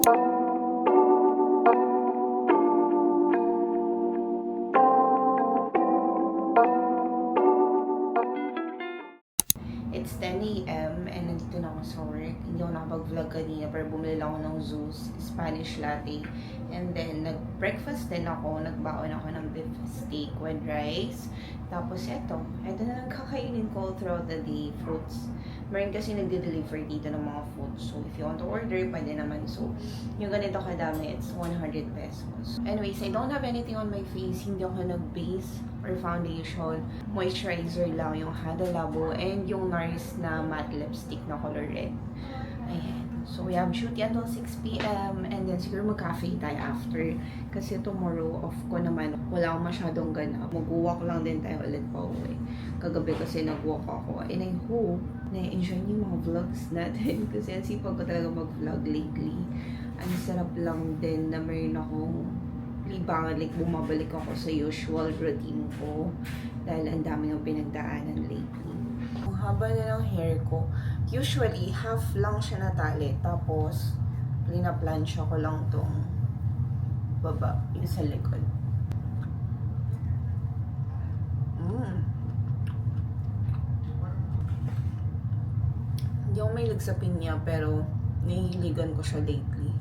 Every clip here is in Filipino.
It's 10 a.m. and nandito na ako sa work. Hindi ako nakapag-vlog kanina pero bumili lang ako ng Zeus Spanish latte. And then, nag-breakfast din ako. Nagbaon ako ng beef steak with rice. Tapos, eto na lang kakainin ko throughout the day. Fruits. Meron kasi nagde-deliver dito ng mga foods. So, if you want to order, pwede naman. So, yung ganito kadami, it's 100 pesos. Anyways, I don't have anything on my face. Hindi ako nag-base or foundation. Moisturizer lang yung Hada Labo and yung NARS na matte lipstick na color red. Ayan. So, we have shoot until 6 p.m. and then siguro mag-cafe tayo after. Kasi tomorrow, off ko naman. Wala akong masyadong ganap. Mag-walk lang din tayo ulit pa uwi. Kagabi kasi nag-walk ako. And I hope na-enjoy niyo yung mga vlogs natin. Kasi ang sipag ko talaga mag-vlog lately. Ang sarap lang din na mayroon akong libangan. Like, bumabalik ako sa usual routine ko. Dahil ang dami ng pinagdaanan lately. Ang haba na ng hair ko. Usually, half lang siya natali. Tapos, pinaplansya ko lang tong baba, yung sa likod. Hindi ako mahilig sa pinya, pero nahihiligan ko siya lately.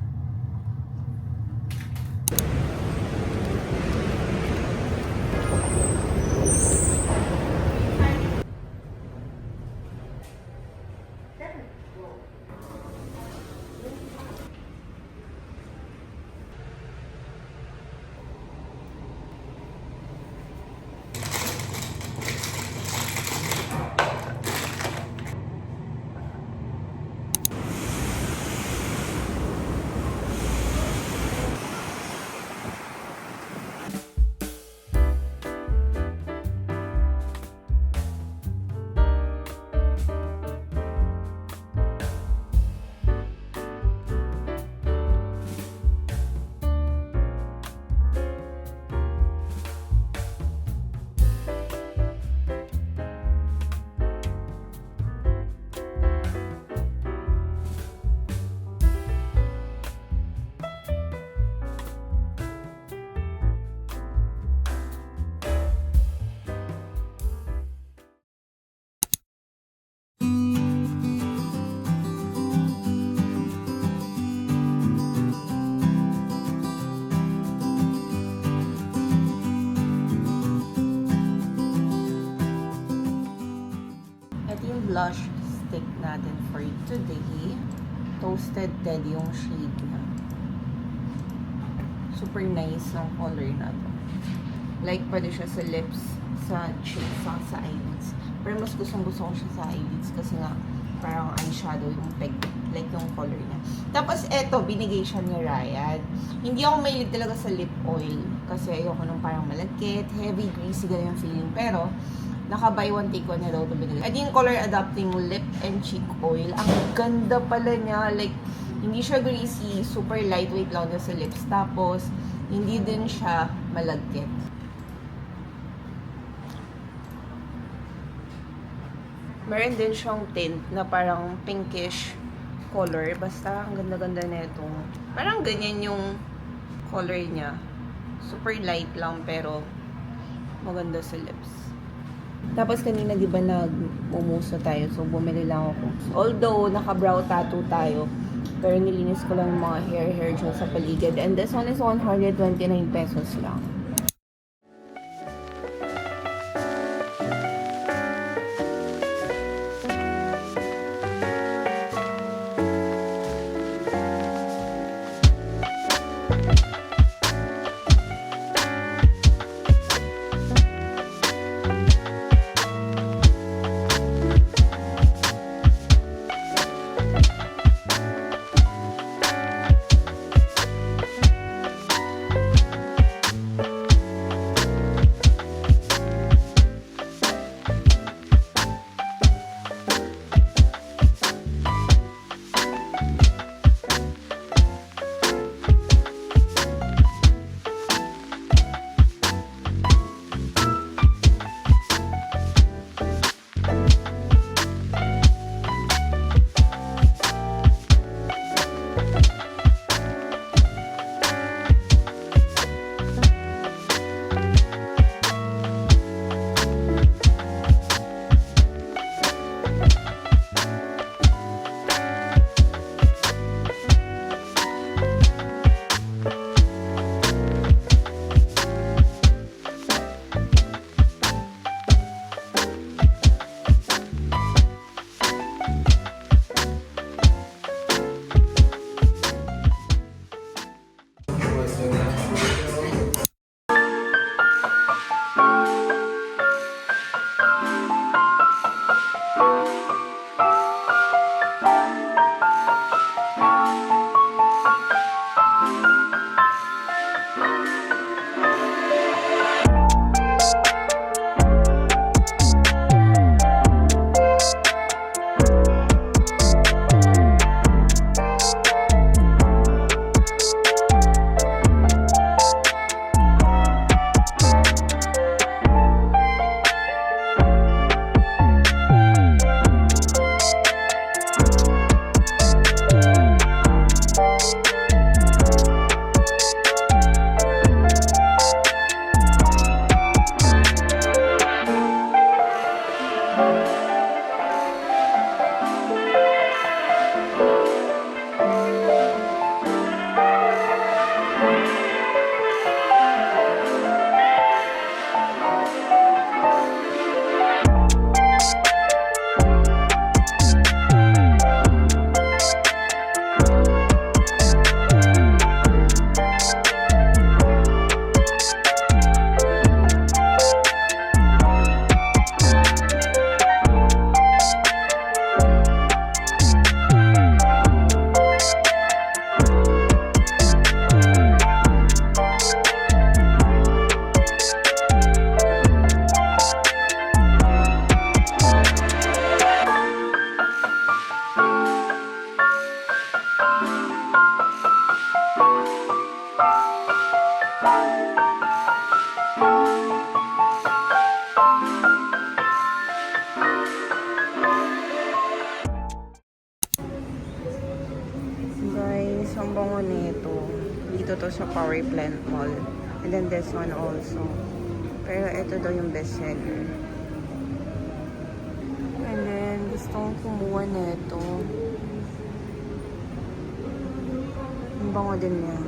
Blush stick natin for today. Toasted Ted yung shade niya. Super nice ng color na to. Like, pwede siya sa lips, sa cheeks, sa eyelids. Pero mas gustong-gusto ko siya sa eyelids kasi nga parang eyeshadow yung peg, like yung color niya. Tapos eto, binigay siya ni Ryan. Hindi ako mahilig talaga sa lip oil kasi ayoko nung parang malagkit, heavy, greasy, ganyan yung feeling. Pero naka-buy one take one na daw ito binili. At yung color adapting lip and cheek oil. Ang ganda pala niya. Like, hindi siya greasy. Super lightweight lang na sa lips. Tapos, hindi din siya malagkit. Meron din siyang tint na parang pinkish color. Basta, ang ganda-ganda na itong. Parang ganyan yung color niya. Super light lang pero maganda sa lips. Tapos kanina di ba nag-umuso tayo, so bumili lang ako. Although naka-brow tattoo tayo, pero nilinis ko lang yung mga hair dyan sa paligid. And this one is 129 pesos lang. Ang bango nito. Dito to sa Power Plant Mall. And then this one also. Pero ito daw yung best seller. And then, gusto kong kumuha nito. Ang bango din niya.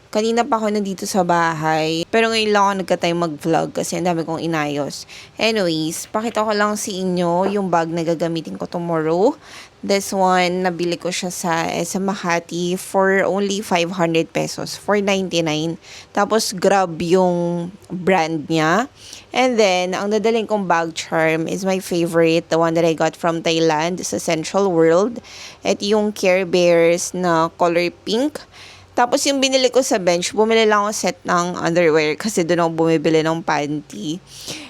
Kanina pa ako nandito sa bahay. Pero ngayon lang ako nagka-time mag-vlog kasi ang dami kong inayos. Anyways, pakita ko lang sa inyo yung bag na gagamitin ko tomorrow. This one, nabili ko siya sa SM Makati for only 500 pesos. 499. Tapos, Grab yung brand niya. And then, ang dadaling kong bag charm is my favorite. The one that I got from Thailand. Sa Central World. Ito yung Care Bears na color pink. Tapos yung binili ko sa bench, bumili lang ako set ng underwear kasi doon ako bumibili ng panty.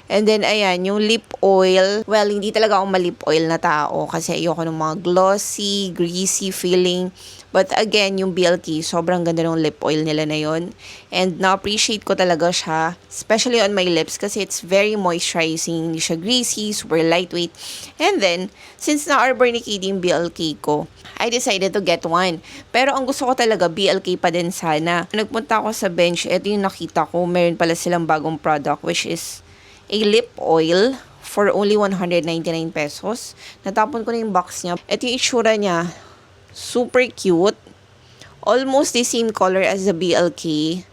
And then, ayan, yung lip oil. Well, hindi talaga ako ma-lip oil na tao kasi ayoko ng mga glossy, greasy feeling. But again, yung BLK, sobrang ganda ng lip oil nila na yun. And na-appreciate ko talaga siya, especially on my lips kasi it's very moisturizing. Hindi siya greasy, super lightweight. And then, since na-arbor ni KD yung BLK ko, I decided to get one. Pero ang gusto ko talaga, BLK pa din sana. Nagpunta ako sa bench, ito yung nakita ko, meron pala silang bagong product which is a lip oil for only 199 pesos. Natapon ko na yung box niya. Ito yung itsura niya. Super cute. Almost the same color as the BLK.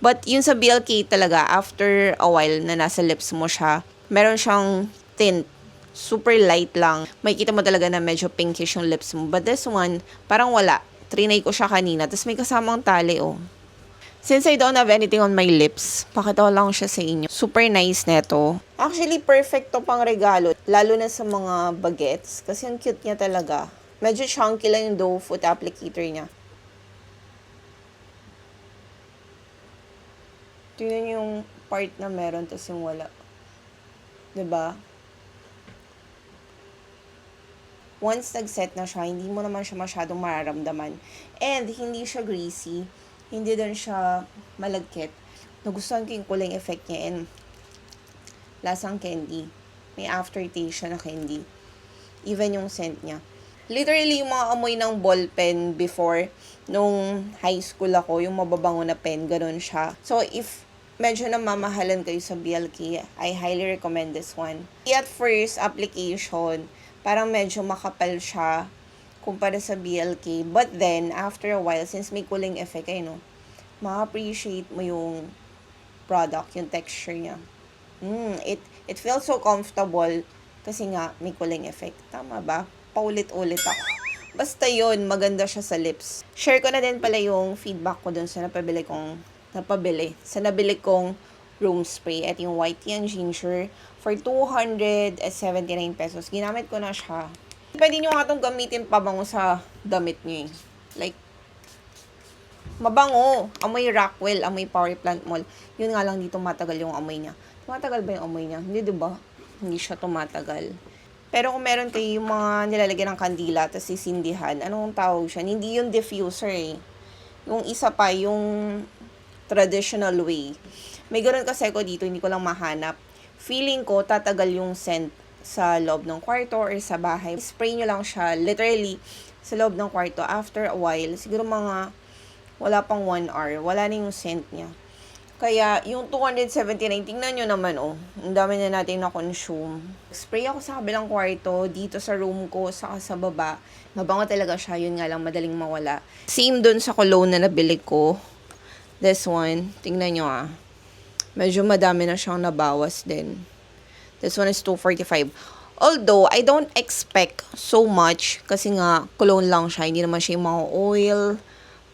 But yung sa BLK talaga, after a while na nasa lips mo siya, meron siyang tint. Super light lang. May kita mo talaga na medyo pinkish yung lips mo. But this one, parang wala. Trinay ko siya kanina. Tapos may kasamang tali, oh. Since I don't have anything on my lips, pakita ko lang siya sa inyo. Super nice neto. Actually, perfect to pang regalo. Lalo na sa mga bagets. Kasi ang cute niya talaga. Medyo chunky lang yung doe foot applicator niya. Tingnan niyo yung part na meron, tapos yung wala. 'Di ba? Once nag-set na siya, hindi mo naman siya masyadong mararamdaman. And hindi siya greasy. Hindi din siya malagkit. Nagustuhan ko yung cooling effect niya and lasang candy. May aftertaste siya na candy. Even yung scent niya. Literally, yung mga amoy ng ballpen before, nung high school ako, yung mababango na pen, ganun siya. So, if medyo namamahalan kayo sa BLK, I highly recommend this one. At first application, parang medyo makapal siya kumpara sa BLK. But then, after a while, since may cooling effect, ma-appreciate mo yung product, yung texture niya. It feels so comfortable kasi nga may cooling effect. Tama ba? Paulit-ulit ako. Basta yun, maganda siya sa lips. Share ko na din pala yung feedback ko dun sa nabili kong room spray at yung white tea and ginger for 279 pesos. Ginamit ko na siya. Pwede nyo nga itong gamitin pabango sa damit nyo eh. Like, mabango. Amoy Rockwell, amoy Power Plant Mall. Yun nga lang dito matagal yung amoy niya. Tumatagal ba yung amoy niya? Hindi, diba? Hindi siya tumatagal. Pero kung meron kayo yung mga nilalagyan ng kandila tapos sisindihan, anong tawag siya? Hindi yung diffuser eh. Yung isa pa, yung traditional way. May ganoon kasi ako dito, hindi ko lang mahanap. Feeling ko, tatagal yung scent sa loob ng kwarto or sa bahay. Spray nyo lang siya, literally, sa loob ng kwarto. After a while, siguro mga wala pang 1 hour, wala na yung scent niya. Kaya, yung 279, tingnan nyo naman, oh. Ang dami na natin na-consume. Spray ako sa kabilang kwarto, dito sa room ko, saka sa baba. Mabango talaga siya, yun nga lang, madaling mawala. Same dun sa cologne na nabili ko. This one, tingnan nyo Medyo madami na siyang nabawas din. This one is 245. Although, I don't expect so much, kasi nga, cologne lang siya. Hindi naman siya yung mga oil,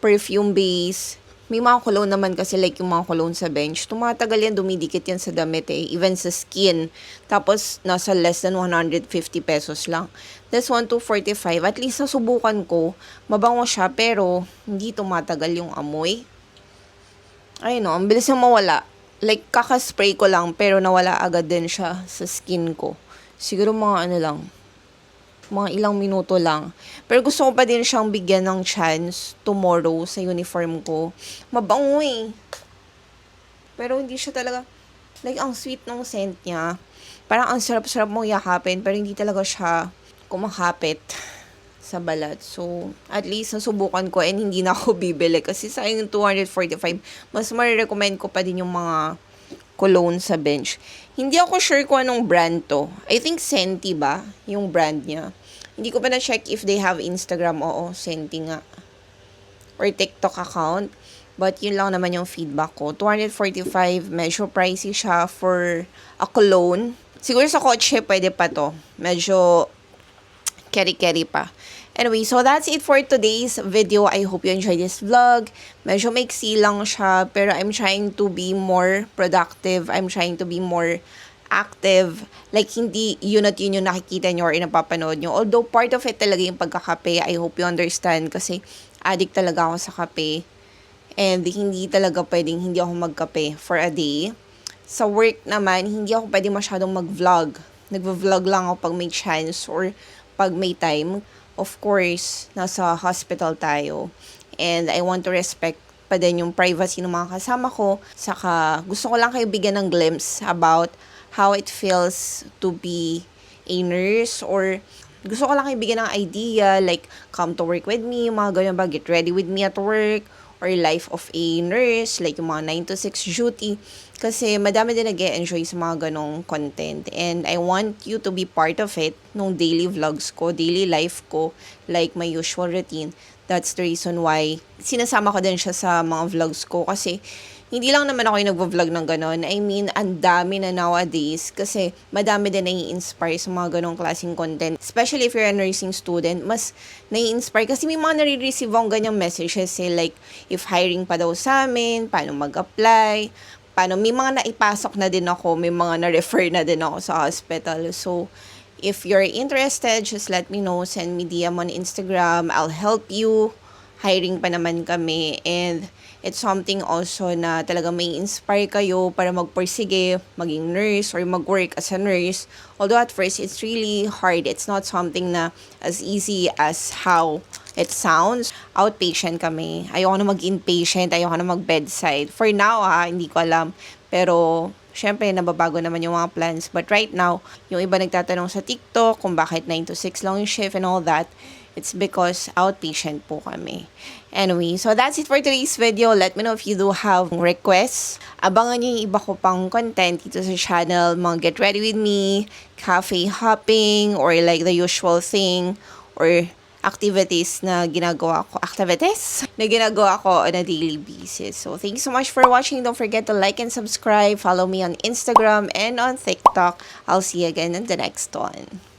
perfume base. May mga cologne naman kasi like yung mga cologne sa bench. Tumatagal yan, dumidikit yan sa damit eh. Even sa skin. Tapos, nasa less than 150 pesos lang. This one, 245. At least nasubukan ko. Mabango siya, pero hindi tumatagal yung amoy. Ayun ang bilis na mawala. Like, kakaspray ko lang, pero nawala agad din siya sa skin ko. Siguro mga ano lang, mga ilang minuto lang. Pero gusto ko pa din siyang bigyan ng chance tomorrow sa uniform ko. Mabango eh. Pero hindi siya talaga, like, ang sweet ng scent niya. Parang ang sarap-sarap mong yakapin, pero hindi talaga siya kumakapit sa balat. So, at least nasubukan ko and hindi na ako bibili kasi sa yung 245, mas marirecommend ko pa din yung mga cologne sa bench. Hindi ako sure kung anong brand to. I think Senti ba? Yung brand niya. Hindi ko pa na-check if they have Instagram. Oo, Senti nga. Or TikTok account. But yun lang naman yung feedback ko. 245, medyo pricey siya for a cologne. Siguro sa kotse, pwede pa to. Medyo carry-carry pa. Anyway, so that's it for today's video. I hope you enjoyed this vlog. Medyo maiksi lang siya, pero I'm trying to be more productive. I'm trying to be more active. Like, hindi yun at yun yung nakikita nyo or napapanood nyo. Although, part of it talaga yung pagkakape. I hope you understand kasi addict talaga ako sa kape. And hindi talaga pwedeng hindi ako magkape for a day. Sa work naman, hindi ako pwedeng masyadong mag-vlog. Nagvo-vlog lang ako pag may chance or pag may time. Of course, nasa hospital tayo. And I want to respect pa din yung privacy ng mga kasama ko. Saka gusto ko lang kayo bigyan ng glimpse about how it feels to be a nurse, or gusto ko lang kayo bigyan ng idea, like, come to work with me, mga ganyan ba, get ready with me at work, or life of a nurse, like yung mga 9 to 6 duty. Kasi madami din nag-e-enjoy sa mga ganong content. And I want you to be part of it nung daily vlogs ko, daily life ko, like my usual routine. That's the reason why sinasama ko din siya sa mga vlogs ko. Kasi hindi lang naman ako yung nagvo-vlog ng ganon. I mean, ang dami na nowadays kasi madami din nai-inspire sa mga ganong klaseng content. Especially if you're a nursing student, mas nai-inspire kasi may mga nare-receive akong ganyang messages like, if hiring pa daw sa amin, paano mag-apply, paano, may mga naipasok na din ako, may mga na-refer na din ako sa hospital. So, if you're interested, just let me know, send me DM on Instagram, I'll help you. Hiring pa naman kami, and it's something also na talaga may inspire kayo para magpursige, maging nurse or mag-work as a nurse. Although at first, it's really hard. It's not something na as easy as how it sounds. Outpatient kami. Ayoko na mag-inpatient, ayoko na mag-bedside. For now, hindi ko alam. Pero, syempre, nababago naman yung mga plans. But right now, yung iba nagtatanong sa TikTok kung bakit 9 to 6 lang yung shift and all that. It's because outpatient po kami. Anyway, so that's it for today's video. Let me know if you do have requests. Abangan nyo yung iba ko pang content dito sa channel. Mga get ready with me, cafe hopping, or like the usual thing, or activities na ginagawa ko on a daily basis. So, thank you so much for watching. Don't forget to like and subscribe. Follow me on Instagram and on TikTok. I'll see you again in the next one.